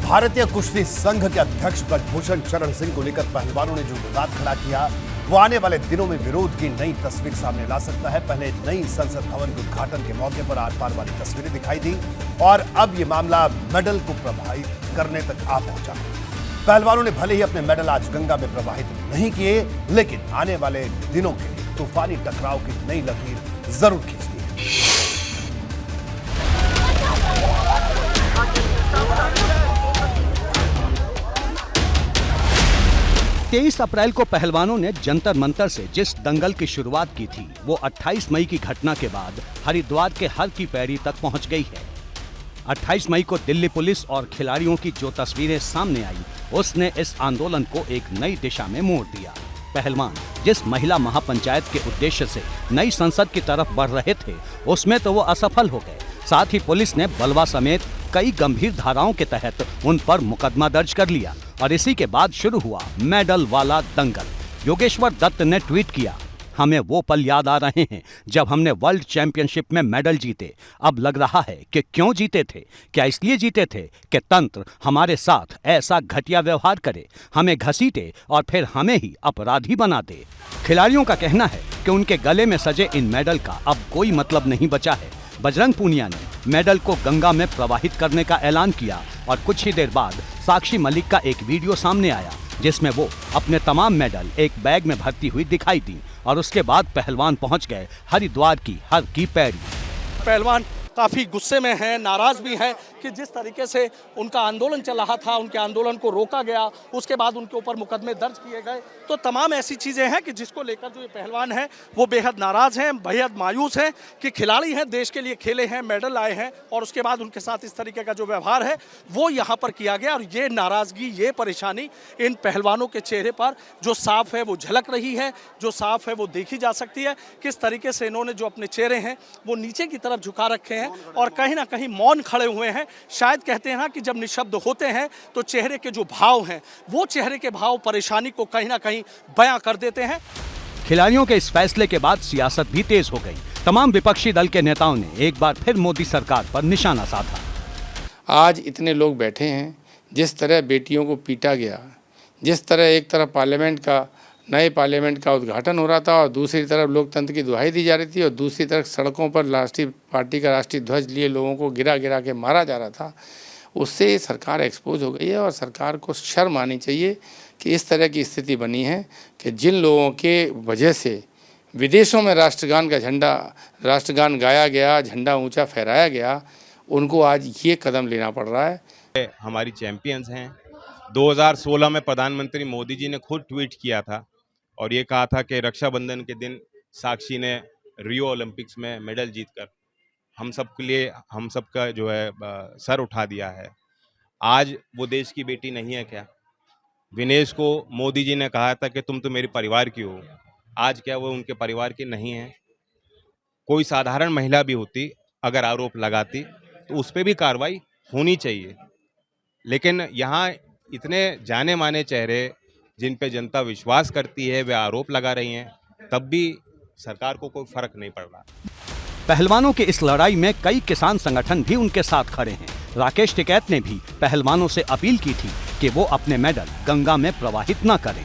भारतीय कुश्ती संघ के अध्यक्ष ब्रजभूषण शरण सिंह को लेकर पहलवानों ने जो विवाद खड़ा किया वो आने वाले दिनों में विरोध की नई तस्वीर सामने ला सकता है। पहले नई संसद भवन के उद्घाटन के मौके पर आर पार वाली तस्वीरें दिखाई दी और अब ये मामला मेडल को प्रभावित करने तक आ पहुंचा। पहलवानों ने भले ही अपने मेडल आज गंगा में प्रवाहित नहीं किए, लेकिन आने वाले दिनों के लिए तूफानी टकराव की नई लकीर जरूर खींच दी है। 23 अप्रैल को पहलवानों ने जंतर मंतर से जिस दंगल की शुरुआत की थी वो 28 मई की घटना के बाद हरिद्वार के हर की पैड़ी तक पहुंच गई है। 28 मई को दिल्ली पुलिस और खिलाड़ियों की जो तस्वीरें सामने आई उसने इस आंदोलन को एक नई दिशा में मोड़ दिया। पहलवान जिस महिला महापंचायत के उद्देश्य से नई संसद की तरफ बढ़ रहे थे उसमें तो वो असफल हो गए। साथ ही पुलिस ने बलवा समेत कई गंभीर धाराओं के तहत उन पर मुकदमा दर्ज कर लिया और इसी के बाद शुरू हुआ मेडल वाला दंगल। योगेश्वर दत्त ने ट्वीट किया, हमें वो पल याद आ रहे हैं जब हमने वर्ल्ड चैंपियनशिप में मेडल जीते। अब लग रहा है कि क्यों जीते थे, क्या इसलिए जीते थे कि तंत्र हमारे साथ ऐसा घटिया व्यवहार करे, हमें घसीटे और फिर हमें ही अपराधी बना दे। खिलाड़ियों का कहना है कि उनके गले में सजे इन मेडल का अब कोई मतलब नहीं बचा है। बजरंग पूनिया ने मेडल को गंगा में प्रवाहित करने का ऐलान किया और कुछ ही देर बाद साक्षी मलिक का एक वीडियो सामने आया जिसमें वो अपने तमाम मेडल एक बैग में भरती हुई दिखाई दी और उसके बाद पहलवान पहुंच गए हरिद्वार की हर की पैड़ी। पहलवान काफ़ी गुस्से में हैं, नाराज़ भी हैं कि जिस तरीके से उनका आंदोलन चल रहा था, उनके आंदोलन को रोका गया, उसके बाद उनके ऊपर मुकदमे दर्ज किए गए। तो तमाम ऐसी चीज़ें हैं कि जिसको लेकर जो ये पहलवान हैं वो बेहद नाराज़ हैं, बेहद मायूस हैं कि खिलाड़ी हैं, देश के लिए खेले हैं, मेडल आए हैं और उसके बाद उनके साथ इस तरीके का जो व्यवहार है वो यहाँ पर किया गया। और ये नाराज़गी, ये परेशानी इन पहलवानों के चेहरे पर जो साफ है वो झलक रही है, जो साफ है वो देखी जा सकती है। किस तरीके से इन्होंने जो अपने चेहरे हैं वो नीचे की तरफ झुका रखे हैं और कहीं ना कहीं मौन खड़े हुए हैं। शायद कहते हैं ना कि जब निशब्द होते हैं तो चेहरे के जो भाव हैं वो चेहरे के भाव परेशानी को कहीं ना कहीं बयां कर देते हैं। खिलाड़ियों के इस फैसले के बाद सियासत भी तेज हो गई। तमाम विपक्षी दल के नेताओं ने एक बार फिर मोदी सरकार पर निशाना साधा। आज इतने लोग बैठे हैं, जिस तरह बेटियों को पीटा गया, जिस तरह एक तरफ नए पार्लियामेंट का उद्घाटन हो रहा था और दूसरी तरफ लोकतंत्र की दुहाई दी जा रही थी और दूसरी तरफ सड़कों पर राष्ट्रीय पार्टी का राष्ट्रीय ध्वज लिए लोगों को गिरा के मारा जा रहा था, उससे सरकार एक्सपोज हो गई है। और सरकार को शर्म आनी चाहिए कि इस तरह की स्थिति बनी है कि जिन लोगों के वजह से विदेशों में राष्ट्रगान गाया गया, झंडा ऊँचा फहराया गया, उनको आज ये कदम लेना पड़ रहा है। हमारी चैंपियंस हैं। 2016 में प्रधानमंत्री मोदी जी ने खुद ट्वीट किया था और ये कहा था कि रक्षाबंधन के दिन साक्षी ने रियो ओलंपिक्स में मेडल जीतकर हम सब के लिए, हम सब का जो है सर उठा दिया है। आज वो देश की बेटी नहीं है क्या? विनेश को मोदी जी ने कहा था कि तुम तो मेरे परिवार की हो। आज क्या वो उनके परिवार की नहीं है? कोई साधारण महिला भी होती, अगर आरोप लगाती तो उस पर भी कार्रवाई होनी चाहिए। लेकिन यहाँ इतने जाने माने चेहरे जिन पे जनता विश्वास करती है वे आरोप लगा रही हैं, तब भी सरकार को कोई फर्क नहीं पड़ रहा। पहलवानों की इस लड़ाई में कई किसान संगठन भी उनके साथ खड़े हैं। राकेश टिकैत ने भी पहलवानों से अपील की थी कि वो अपने मेडल गंगा में प्रवाहित न करें।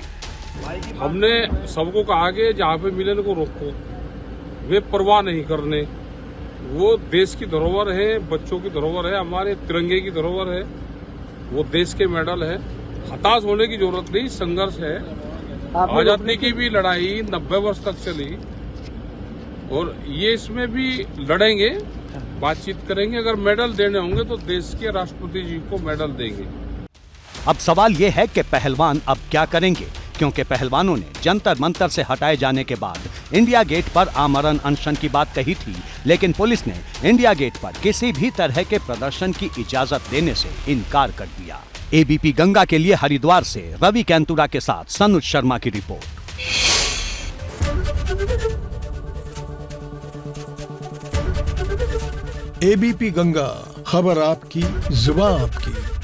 हमने सबको कहा कि जहाँ पे मिलन को रोको, वे परवाह नहीं करने। वो देश की धरोहर है, बच्चों की धरोहर है, हमारे तिरंगे की धरोहर है, वो देश के मेडल है। हताश होने की जरूरत नहीं, संघर्ष है। आजादी की भी लड़ाई 90 वर्ष तक चली और ये इसमें भी लड़ेंगे, बातचीत करेंगे। अगर मेडल देने होंगे तो देश के राष्ट्रपति जी को मेडल देंगे। अब सवाल ये है कि पहलवान अब क्या करेंगे, क्योंकि पहलवानों ने जंतर मंतर से हटाए जाने के बाद इंडिया गेट पर आमरण अनशन की बात कही थी, लेकिन पुलिस ने इंडिया गेट पर किसी भी तरह के प्रदर्शन की इजाजत देने से इनकार कर दिया। एबीपी गंगा के लिए हरिद्वार से रवि कैंतुरा के साथ सनुज शर्मा की रिपोर्ट। एबीपी गंगा, खबर आपकी, जुबान आपकी।